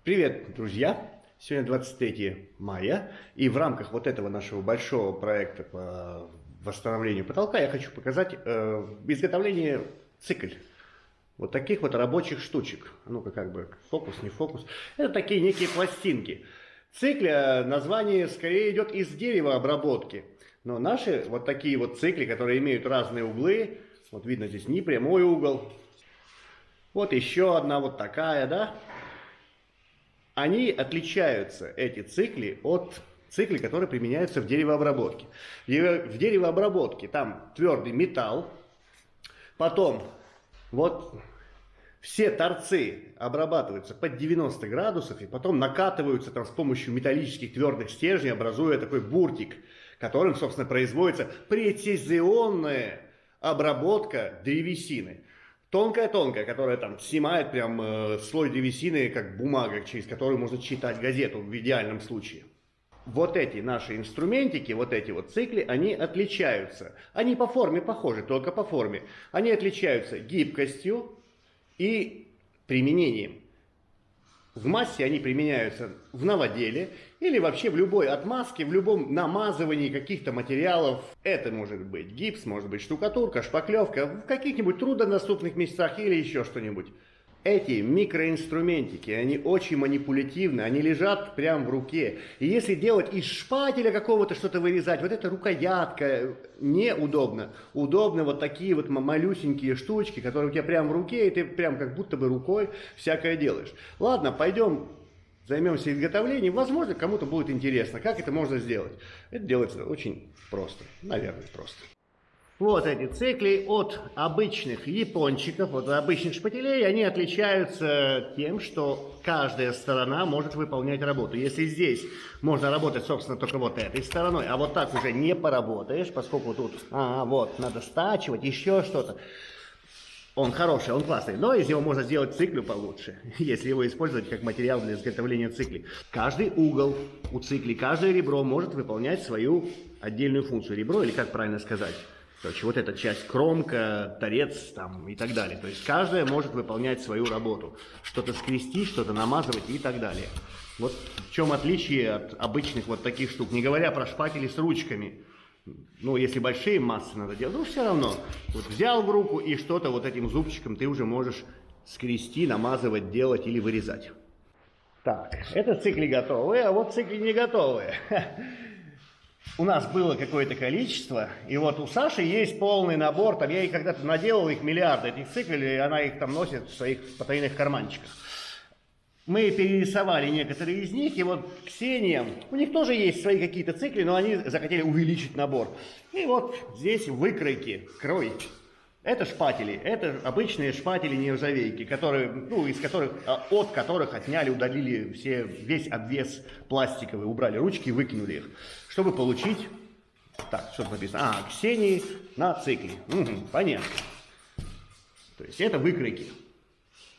Привет, друзья! Сегодня 23 мая, и в рамках вот этого нашего большого проекта по восстановлению потолка я хочу показать изготовление цикл. Вот таких вот рабочих штучек. Ну-ка, как бы, фокус, не фокус. Это такие некие пластинки. Цикля название скорее идет из дерева обработки. Но наши вот такие вот цикли, которые имеют разные углы, вот видно здесь не прямой угол, вот еще одна вот такая, да? Они отличаются, эти цикли, от циклей, которые применяются в деревообработке. В деревообработке там твердый металл, потом вот все торцы обрабатываются под 90 градусов и потом накатываются там с помощью металлических твердых стержней, образуя такой буртик, которым, собственно, производится прецизионная обработка древесины. Тонкая-тонкая, которая там снимает прям слой древесины, как бумага, через которую можно читать газету в идеальном случае. Вот эти наши инструментики, вот эти вот цикли, они отличаются. Они по форме похожи, только по форме. Они отличаются гибкостью и применением. В массе они применяются в новоделе или вообще в любой отмазке, в любом намазывании каких-то материалов. Это может быть гипс, может быть штукатурка, шпаклевка, в каких-нибудь труднодоступных местах или еще что-нибудь. Эти микроинструментики, они очень манипулятивны, они лежат прямо в руке. И если делать из шпателя какого-то что-то вырезать, вот эта рукоятка неудобно. Удобно вот такие вот малюсенькие штучки, которые у тебя прямо в руке, и ты прям как будто бы рукой всякое делаешь. Ладно, пойдем займемся изготовлением. Возможно, кому-то будет интересно, как это можно сделать. Это делается очень просто, наверное, просто. Вот эти цикли от обычных япончиков, от обычных шпателей, они отличаются тем, что каждая сторона может выполнять работу. Если здесь можно работать, собственно, только вот этой стороной, а вот так уже не поработаешь, поскольку тут, вот, надо стачивать, еще что-то. Он хороший, он классный, но из него можно сделать циклю получше, если его использовать как материал для изготовления циклей. Каждый угол у циклей, каждое ребро может выполнять свою отдельную функцию. Ребро, или как правильно сказать? Короче, вот эта часть, кромка, торец там и так далее. То есть каждая может выполнять свою работу. Что-то скрести, что-то намазывать и так далее. Вот в чем отличие от обычных вот таких штук. Не говоря про шпатели с ручками. Ну, если большие массы надо делать, ну, все равно. Вот взял в руку и что-то вот этим зубчиком ты уже можешь скрести, намазывать, делать или вырезать. Так, это цикли готовые, а вот цикли не готовые. У нас было какое-то количество, и вот у Саши есть полный набор, там я ей когда-то наделал их миллиарды этих циклей, и она их там носит в своих потайных карманчиках. Мы перерисовали некоторые из них, и вот Ксения, у них тоже есть свои какие-то цикли, но они захотели увеличить набор. И вот здесь выкройки, крой. Это шпатели, это обычные шпатели нержавейки, которые, ну, от которых отняли, удалили весь обвес пластиковый, убрали ручки и выкинули их, чтобы получить, так, что написано, Ксении на цикле, понятно. То есть это выкройки.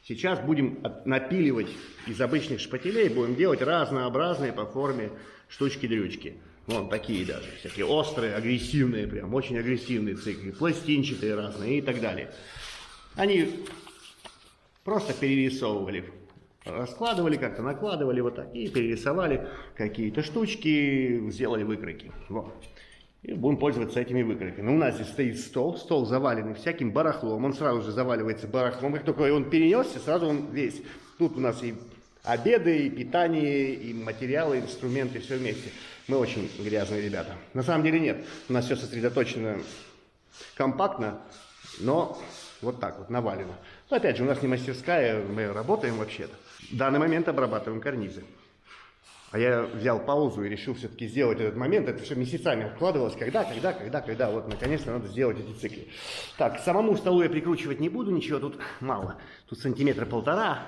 Сейчас будем напиливать из обычных шпателей, будем делать разнообразные по форме штучки-дрючки. Вон такие даже, всякие острые, агрессивные, прям очень агрессивные цикли, пластинчатые разные и так далее. Они просто перерисовывали, раскладывали как-то, накладывали вот так и перерисовали какие-то штучки, сделали выкройки. Вот. И будем пользоваться этими выкройками. У нас здесь стоит стол заваленный всяким барахлом, он сразу же заваливается барахлом, как только он перенесся, сразу он весь. Тут у нас и обеды, и питание, и материалы, и инструменты, все вместе. Мы очень грязные ребята. На самом деле нет. У нас все сосредоточено компактно, но вот так вот навалено. Но опять же, у нас не мастерская, мы работаем вообще-то. В данный момент обрабатываем карнизы. А я взял паузу и решил все-таки сделать этот момент. Это все месяцами откладывалось. Когда. Вот, наконец-то надо сделать эти цикли. Так, к самому столу я прикручивать не буду, ничего тут мало. Тут сантиметра 1,5.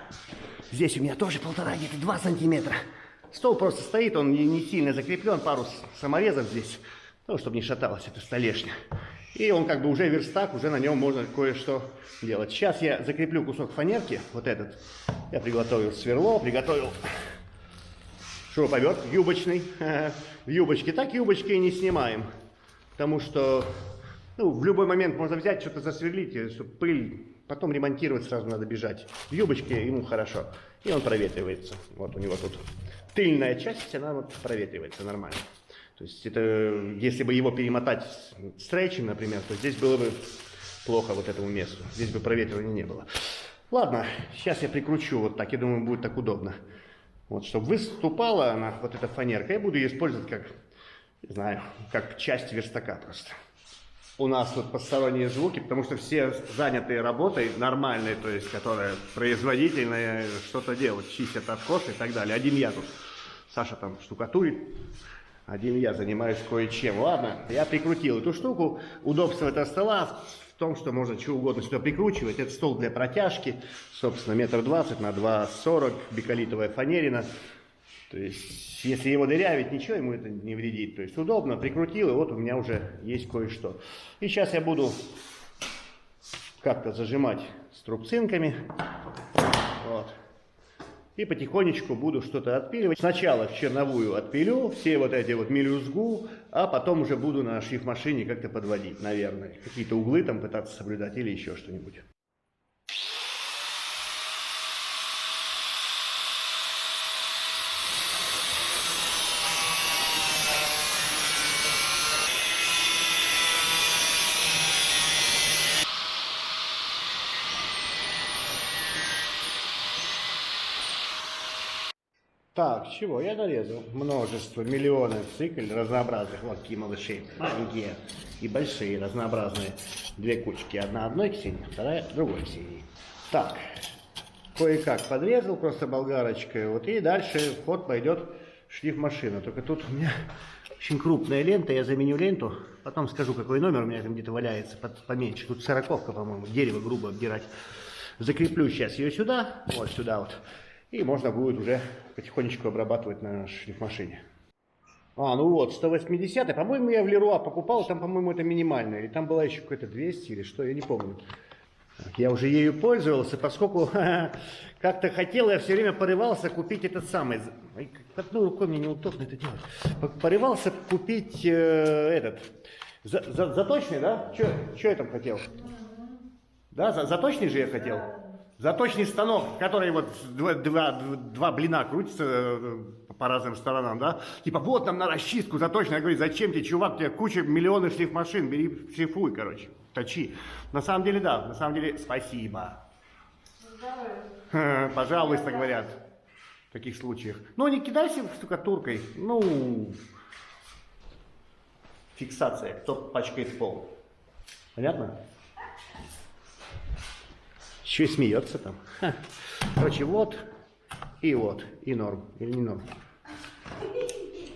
Здесь у меня тоже 1,5, где-то 2 сантиметра. Стол просто стоит, он не сильно закреплен, пару саморезов здесь, ну, чтобы не шаталась эта столешня. И он как бы уже верстак, уже на нем можно кое-что делать. Сейчас я закреплю кусок фанерки, вот этот. Я приготовил сверло, приготовил шуруповерт юбочный. В юбочке. Так юбочки и не снимаем, потому что в любой момент можно взять, что-то засверлить, чтобы пыль потом ремонтировать сразу надо бежать. В юбочке ему хорошо. И он проветривается. Вот у него тут тыльная часть, она вот проветривается нормально. То есть это, если бы его перемотать стрейчем, например, то здесь было бы плохо вот этому месту. Здесь бы проветривания не было. Ладно, сейчас я прикручу вот так. Я думаю, будет так удобно. Вот, чтобы выступала она, вот эта фанерка. Я буду ее использовать как, не знаю, как часть верстака просто. У нас тут посторонние звуки, потому что все занятые работой нормальной, то есть, которая производительная, что-то делают, чистят откос и так далее. Один я тут. Саша там штукатурит. Один я занимаюсь кое-чем. Ладно, я прикрутил эту штуку. Удобство этого стола в том, что можно что угодно сюда прикручивать. Это стол для протяжки. Собственно, 1,20 на 2,40. Биколитовая фанерина. То есть, если его дырявить, ничего ему это не вредит. То есть, удобно. Прикрутил, и вот у меня уже есть кое-что. И сейчас я буду как-то зажимать струбцинками. Вот. И потихонечку буду что-то отпиливать. Сначала в черновую отпилю все вот эти вот мелюзгу, а потом уже буду на шрифмашине как-то подводить, наверное. Какие-то углы там пытаться соблюдать или еще что-нибудь. Так, чего? Я нарезал множество, миллионы цикл разнообразных. Вот такие малыши, маленькие и большие, разнообразные. Две кучки. Одна одной Ксении, вторая другой Ксении. Так, кое-как подрезал просто болгарочкой. Вот и дальше в ход пойдет шрифмашина. Только тут у меня очень крупная лента. Я заменю ленту. Потом скажу, какой номер у меня там где-то валяется поменьше. Тут 40-ка, по-моему, дерево грубо обдирать. Закреплю сейчас ее сюда, вот сюда вот. И можно будет уже потихонечку обрабатывать на шрифмашине. А, ну вот, 180. По-моему, я в Леруа покупал, там, по-моему, это минимальное. Или там была еще какая-то 200 или что, я не помню. Я уже ею пользовался, поскольку как-то хотел, я все время порывался купить этот самый... Одной рукой мне неудобно это делать. Порывался купить этот... Заточный, да? Что я там хотел? Да, заточный же я хотел. Заточный станок, который вот два блина крутится по разным сторонам, да? Типа, вот нам на расчистку заточный. Я говорю, зачем тебе, чувак, тебе куча миллионов шлифмашин, бери, шлифуй, короче, точи. На самом деле, да, на самом деле, спасибо. Пожалуйста, говорят в таких случаях. Ну, не кидайся штукатуркой, ну, фиксация, кто пачкает пол. Понятно? Еще и смеется там. Короче, вот, и норм, или не норм.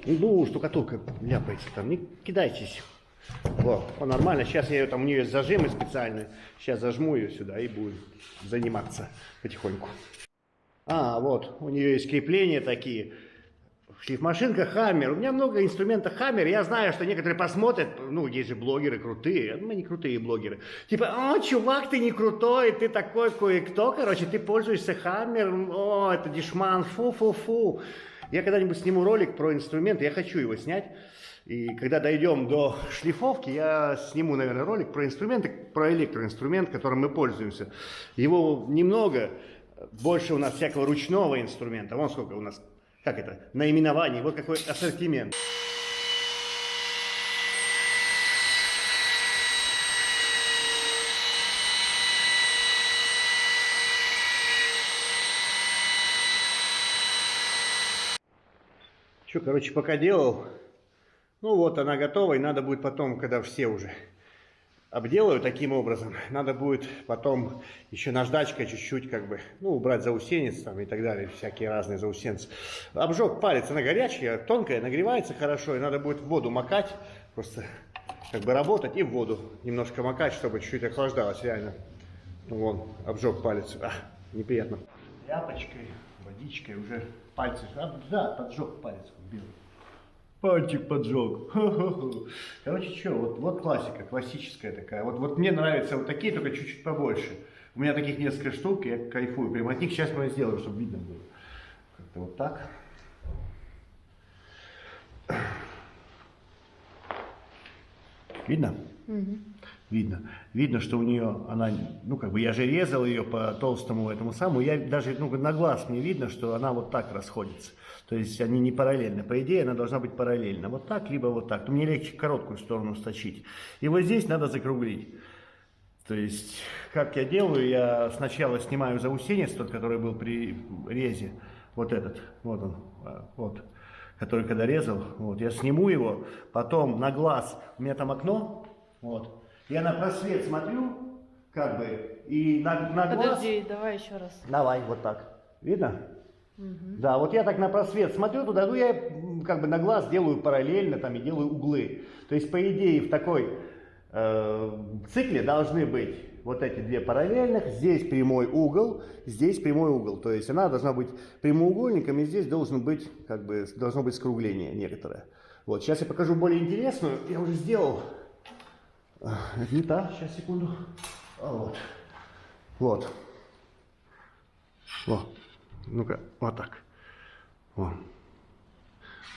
Ну, штукатурка ляпается там, не кидайтесь. Вот, нормально, сейчас я ее там, у нее есть зажимы специальные. Сейчас зажму ее сюда и буду заниматься потихоньку. А, вот, у нее есть крепления такие. Шлифмашинка Хаммер. У меня много инструментов Хаммер. Я знаю, что некоторые посмотрят, ну, есть же блогеры крутые, мы не крутые блогеры. Типа, о, чувак, ты не крутой, ты такой кое-кто, короче, ты пользуешься Хаммером, о, это дешман, фу-фу-фу. Я когда-нибудь сниму ролик про инструменты, я хочу его снять. И когда дойдем до шлифовки, я сниму, наверное, ролик про инструменты, про электроинструмент, которым мы пользуемся. Его немного, больше у нас всякого ручного инструмента. Вон сколько у нас. Как это? Наименование. Вот какой ассортимент. Что, короче, пока делал. Ну вот, она готова. И надо будет потом, когда все уже обделаю таким образом, надо будет потом еще наждачкой чуть-чуть как бы, ну, убрать заусенец там и так далее, всякие разные заусенцы. Обжег палец, она горячая, тонкая, нагревается хорошо, и надо будет в воду макать, просто как бы работать и в воду немножко макать, чтобы чуть-чуть охлаждалось, реально. Ну, вон, обжег палец, неприятно. Тряпочкой, водичкой уже пальцы, да, поджег палец белый. Пальчик поджег. Короче, что, вот классика, классическая такая. Вот мне нравятся вот такие, только чуть-чуть побольше. У меня таких несколько штук, я кайфую. Прям от них сейчас мы сделаем, чтобы видно было. Как-то вот так. Видно? Видно. Видно, что у нее она, ну как бы я же резал ее по толстому этому самому, я даже, ну, на глаз мне видно, что она вот так расходится. То есть они не параллельно. По идее, она должна быть параллельно. Вот так, либо вот так. Но мне легче короткую сторону сточить. И вот здесь надо закруглить. То есть, как я делаю, я сначала снимаю заусенец, тот, который был при резе, вот этот, вот он, вот, который когда резал, вот, я сниму его, потом на глаз, у меня там окно, вот, я на просвет смотрю, как бы, и на глаз... Подожди, давай еще раз. Давай, вот так, видно? Угу. Да, вот я так на просвет смотрю туда, ну я как бы на глаз делаю параллельно там и делаю углы. То есть, по идее, в такой цикле должны быть вот эти две параллельных, здесь прямой угол, здесь прямой угол. То есть она должна быть прямоугольником, и здесь должен быть, как бы, должно быть скругление некоторое. Вот, сейчас я покажу более интересную, я уже сделал. Это не та, сейчас, секунду. Вот. Вот. Вот. Ну-ка, вот так. Вот.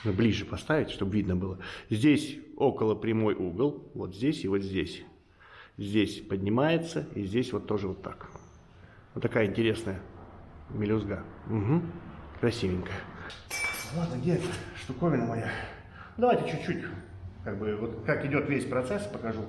Ближе поставить, чтобы видно было. Здесь около прямой угол, вот здесь и вот здесь. Здесь поднимается, и здесь вот тоже вот так. Вот такая интересная мелюзга. Угу. Красивенькая. Ладно, где штуковина моя? Давайте чуть-чуть, как бы, вот как идет весь процесс, покажу.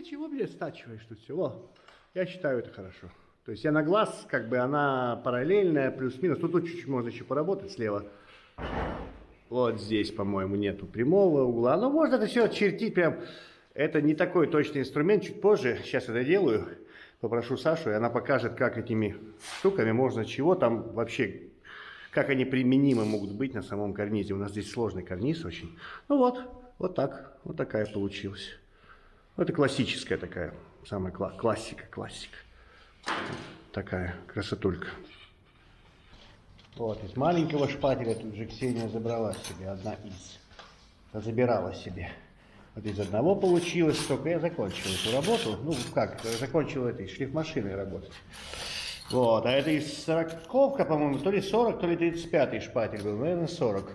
Чего, блядь, стачиваешь тут все? О, я считаю, это хорошо. То есть я на глаз, как бы она параллельная, плюс-минус. Тут чуть-чуть можно еще поработать слева. Вот здесь, по-моему, нету прямого угла. Но можно это все чертить прям. Это не такой точный инструмент. Чуть позже, сейчас это делаю. Попрошу Сашу, и она покажет, как этими штуками можно чего там вообще, как они применимы могут быть на самом карнизе. У нас здесь сложный карниз очень. Ну вот, вот так. Вот такая получилась. Это классическая такая, самая классика. Такая красотулька. Вот, из маленького шпателя тут же Ксения забрала себе, одна из. Забирала себе. Вот из одного получилось, только я закончил эту работу. Ну, как, закончил этой шлифмашиной работать. Вот, а это из 40-ка, по-моему, то ли 40, то ли 35-й шпатель был, наверное, 40.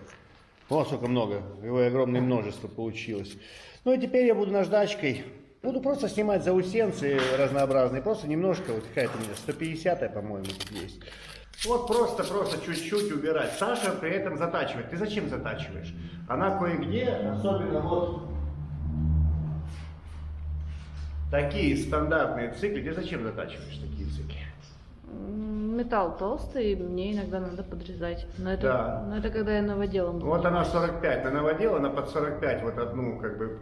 Вот сколько много, его огромное множество получилось. Ну и теперь я буду наждачкой, буду просто снимать заусенцы разнообразные, просто немножко, вот какая-то у меня 150-я, по-моему, тут есть. Вот просто чуть-чуть убирать. Саша при этом затачивает. Ты зачем затачиваешь? Она кое-где, особенно вот такие стандартные циклы. Ты зачем затачиваешь такие циклы? Металл толстый, и мне иногда надо подрезать. Да. Но это когда я новоделом Вот она занимаюсь. 45, на новодел, она под 45, вот одну, как бы,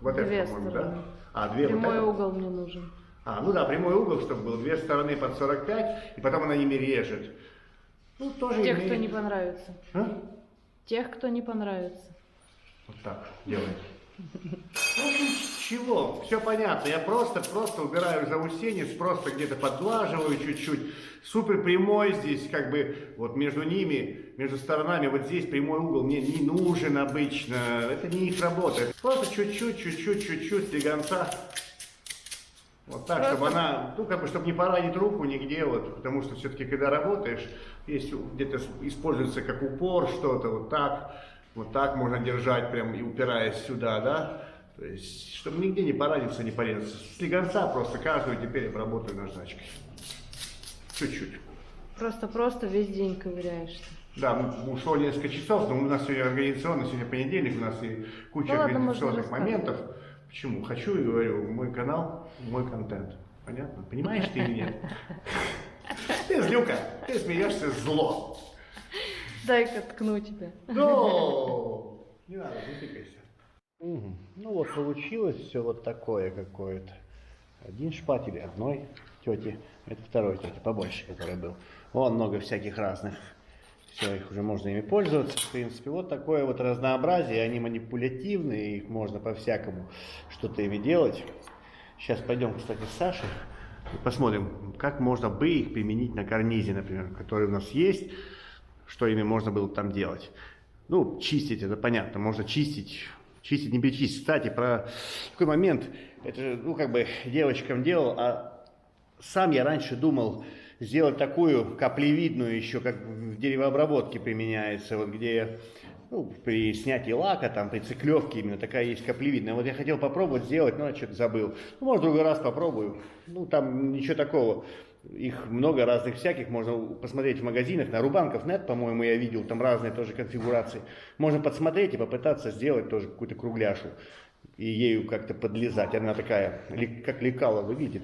вот Две эту, по-моему, стороны. да? А, две вот Прямой эту? угол мне нужен. А, ну да, прямой угол, чтобы был, две стороны под 45, и потом она ими режет. Ну, тоже Тех, имеет... кто не понравится. А? Тех, кто не понравится. Вот так делает. Ну, чего, все понятно, я просто убираю заусенец, просто где-то подглаживаю чуть-чуть. Супер прямой здесь, как бы, вот между ними, между сторонами, вот здесь прямой угол мне не нужен обычно, это не их работа. Просто чуть-чуть слегонца. Вот так, Просто... чтобы она, ну, как бы, чтобы не поранить руку нигде, вот, потому что все-таки, когда работаешь, есть где-то используется как упор что-то, вот так можно держать, прям и упираясь сюда, да, то есть, чтобы нигде не пораниться, не порезаться. Слегонца просто каждую теперь обработаю наждачкой. Чуть-чуть. Просто весь день ковыряешься. Да, ушло несколько часов, но у нас сегодня организационно, сегодня понедельник, у нас и куча организационных моментов. Почему? Хочу и говорю, мой канал, мой контент. Понятно? Понимаешь ты или нет? Ты злюка, ты смеешься зло. Дай-ка ткну тебя. Ну, не надо, не тыкайся. Ну вот получилось все вот такое какое-то. Один шпатель одной тети, это второй тети, побольше, который был. Вон много всяких разных. Все, их уже можно ими пользоваться. В принципе, вот такое вот разнообразие. Они манипулятивные, их можно по-всякому что-то ими делать. Сейчас пойдем, кстати, с Сашей и посмотрим, как можно бы их применить на карнизе, например, который у нас есть, что ими можно было там делать. Ну, чистить, это понятно, можно чистить, не перечистить. Кстати, про такой момент, это же, ну, как бы девочкам делал, а сам я раньше думал, сделать такую каплевидную еще, как в деревообработке применяется, вот где, ну, при снятии лака, там, при циклевке именно такая есть каплевидная. Вот я хотел попробовать сделать, но я что-то забыл. Ну, может, в другой раз попробую. Ну, там ничего такого. Их много разных всяких, можно посмотреть в магазинах, на Рубанков.нет, по-моему, я видел, там разные тоже конфигурации. Можно подсмотреть и попытаться сделать тоже какую-то кругляшу и ею как-то подлезать. Она такая, как лекало выглядит.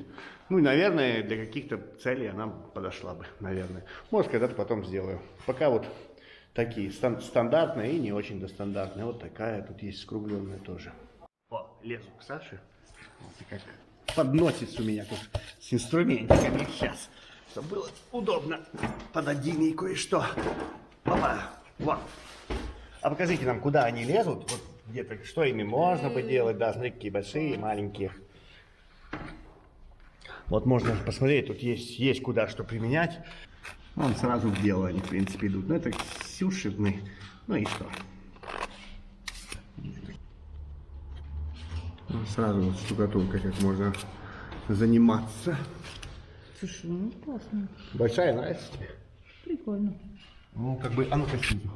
Ну и, наверное, для каких-то целей она подошла бы, наверное. Может, когда-то потом сделаю. Пока вот такие стандартные и не очень достандартные. Вот такая тут есть скругленная тоже. О, лезу к Саше. Вот как подносится у меня тут с инструментиками. Сейчас, чтобы было удобно. Подадим ей кое-что. Опа, вот. А покажите нам, куда они лезут. Вот где-то, что ими можно бы делать. Да, смотри, какие большие, маленькие. Вот можно посмотреть, тут есть куда что применять. Вон сразу в дело они, в принципе, идут. Ну, это сюшевный. Ну и что? Ну, сразу вот штукатуркой как можно заниматься. Слушай, ну классно. Большая, нравится тебе? Прикольно. Ну, как бы, а ну-ка снизу.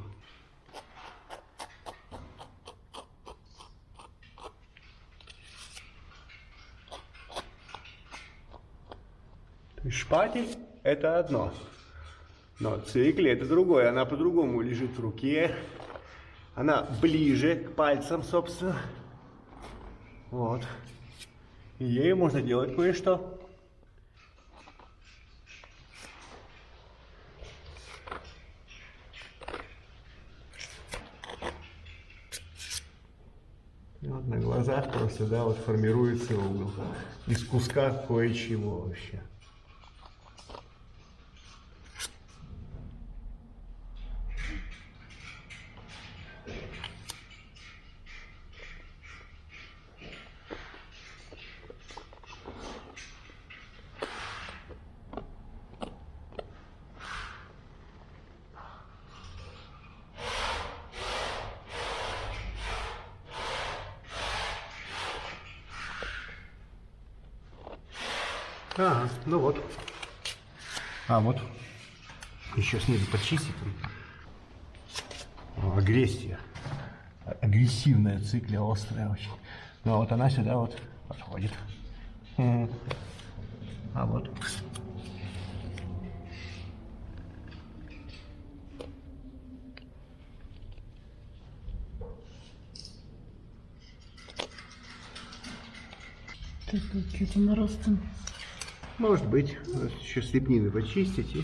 Шпатель – это одно, но цикль – это другое. Она по-другому лежит в руке, она ближе к пальцам, собственно. Вот. И ею можно делать кое-что. И вот на глазах просто, да, вот формируется угол. Из куска кое-чего вообще. Ага, ну вот. А вот. Еще снизу почистить. О, агрессия. Агрессивная цикля, острая очень. Ну а вот она сюда вот подходит. А вот. Что-то мороз там. Может быть, еще слепнины почистить. И...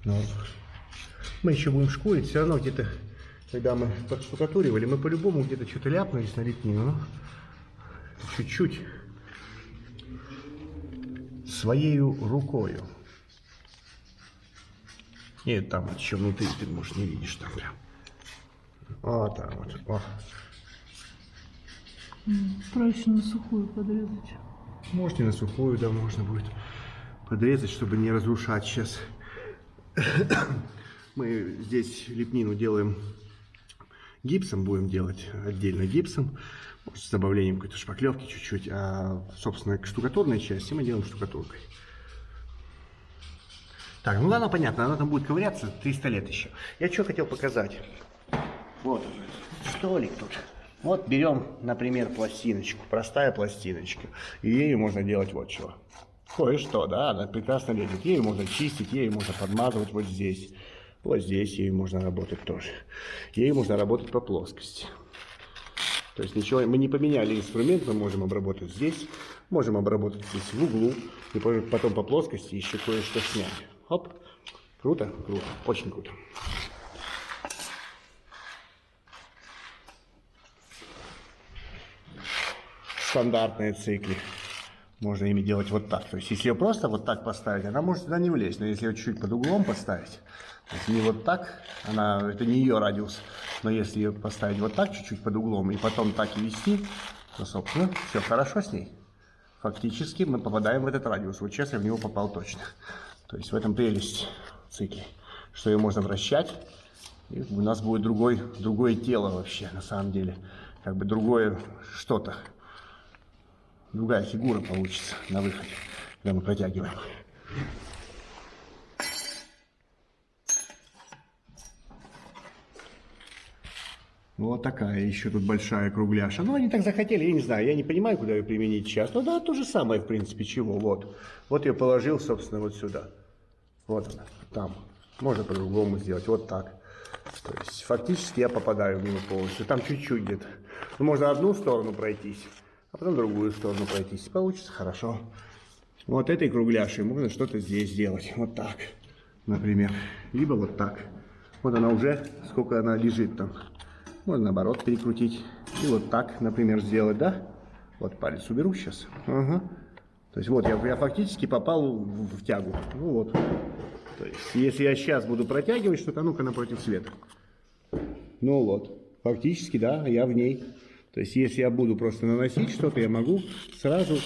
Ну, мы еще будем шкурить, все равно где-то, когда мы подштукатуривали, мы по-любому где-то что-то ляпнулись на лепнину. Ну, чуть-чуть своею рукою. И там вот еще внутри ты, может, не видишь там прям. Вот так вот. О. Проще на сухую подрезать. Можете на сухую, да, можно будет подрезать, чтобы не разрушать сейчас. Мы здесь лепнину делаем гипсом, будем делать отдельно гипсом, может, с добавлением какой-то шпаклевки чуть-чуть, а, собственно, к штукатурной части мы делаем штукатуркой. Так, ну ладно, понятно, она там будет ковыряться 300 лет еще. Я что хотел показать. Вот он, столик тут. Вот берем, например, пластиночку, простая пластиночка, и ею можно делать вот что. Кое-что, да, она прекрасно лезет. Ею можно чистить, ею можно подмазывать вот здесь. Вот здесь ею можно работать тоже. Ею можно работать по плоскости. То есть ничего, мы не поменяли инструмент, мы можем обработать здесь, можем обработать здесь в углу, и потом по плоскости еще кое-что снять. Хоп, круто, круто, очень круто. Стандартные цикли. Можно ими делать вот так. То есть, если ее просто вот так поставить, она может сюда не влезть. Но если ее чуть-чуть под углом поставить, то есть не вот так, это не ее радиус. Но если ее поставить вот так, чуть-чуть под углом, и потом так и вести, то, собственно, все хорошо с ней. Фактически мы попадаем в этот радиус. Вот сейчас я в него попал точно. То есть в этом прелесть цикли. Что ее можно вращать, и у нас будет другое тело вообще, на самом деле. Как бы другое что-то. Другая фигура получится на выходе, когда мы протягиваем. Вот такая еще тут большая кругляша. Ну, они так захотели, я не знаю, я не понимаю, куда ее применить сейчас. Ну да, то же самое, в принципе, чего. Вот. Вот я положил, собственно, вот сюда. Вот она, там. Можно по-другому сделать, вот так. То есть, фактически я попадаю в него полностью. Там чуть-чуть где-то. Ну, можно одну сторону пройтись, а потом другую сторону пройтись. Получится хорошо. Вот этой кругляшей можно что-то здесь сделать. Вот так, например. Либо вот так. Вот она уже, сколько она лежит там. Можно наоборот перекрутить. И вот так, например, сделать, да? Вот палец уберу сейчас. Ага. То есть вот я фактически попал в тягу. Ну вот. То есть если я сейчас буду протягивать что-то, ну-ка напротив света. Ну вот. Фактически, да, я в ней. То есть если я буду просто наносить что-то, я могу сразу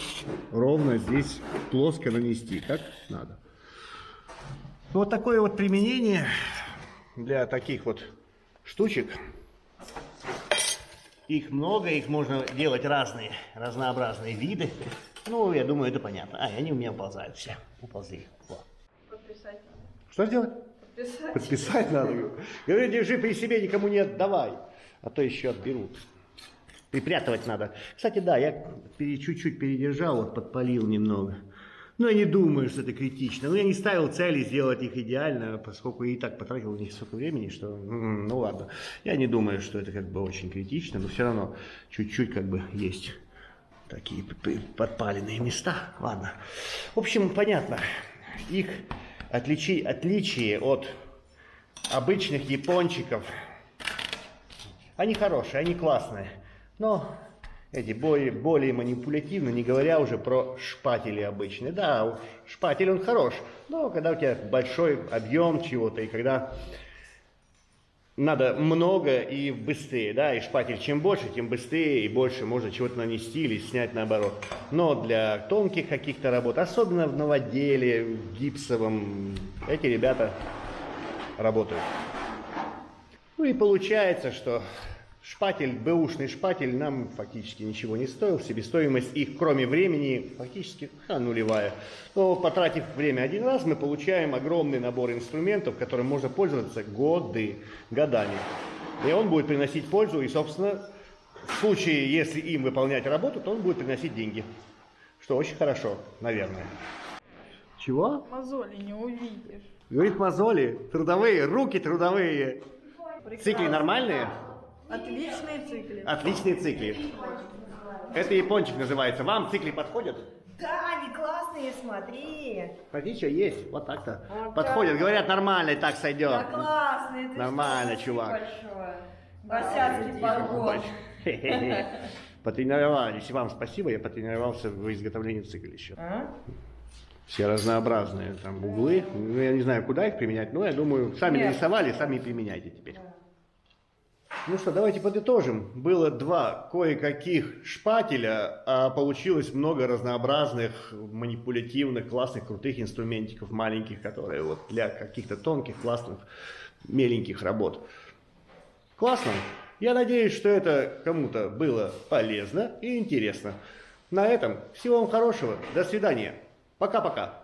ровно здесь плоско нанести. Как надо. Вот такое вот применение для таких вот штучек. Их много, их можно делать разные, разнообразные виды. Ну, я думаю, это понятно. Они у меня уползают все. Уползли. Вот. Подписать надо. Что сделать? Подписать. Подписать надо. Говорю, держи при себе, никому не отдавай. А то еще отберут. Припрятывать надо. Кстати, да, я чуть-чуть передержал, вот подпалил немного. Но я не думаю, что это критично. Но я не ставил цели сделать их идеально, поскольку я и так потратил на них столько времени, что, ну ладно. Я не думаю, что это как бы очень критично, но все равно чуть-чуть как бы есть такие подпаленные места. Ладно. В общем, понятно. Их отличие от обычных япончиков. Они хорошие, они классные. Но эти более манипулятивны, не говоря уже про шпатели обычные. Да, шпатель он хорош, но когда у тебя большой объем чего-то, и когда надо много и быстрее, да, и шпатель чем больше, тем быстрее и больше можно чего-то нанести или снять наоборот. Но для тонких каких-то работ, особенно в новоделе, в гипсовом, эти ребята работают. Ну и получается, что шпатель, бэушный шпатель нам фактически ничего не стоил. Себестоимость их, кроме времени, фактически нулевая. Но потратив время один раз, мы получаем огромный набор инструментов, которым можно пользоваться годами. И он будет приносить пользу. И, собственно, в случае, если им выполнять работу, то он будет приносить деньги. Что очень хорошо, наверное. Чего? Мозоли не увидишь. Говорит, мозоли трудовые, руки трудовые. Цикли нормальные? Отличные цикли. Отличные цикли. Это япончик называется. Вам цикли подходят? Да, они классные. классные, смотри. Смотри, что есть. Вот так-то. Вот Подходит. так. Говорят, нормально, и так сойдет. Да классные. Ты Нормально, что, чувак. большое. Босяцкий подгон. Потренировались. И вам спасибо, я потренировался в изготовлении цикля еще. А? Все разнообразные там углы. Ну, я не знаю, куда их применять, но я думаю, сами Нет. нарисовали, сами и применяйте теперь. Ну что, давайте подытожим. Было два кое-каких шпателя, а получилось много разнообразных, манипулятивных, классных, крутых инструментиков маленьких, которые вот для каких-то тонких, классных, меленьких работ. Классно. Я надеюсь, что это кому-то было полезно и интересно. На этом всего вам хорошего. До свидания. Пока-пока.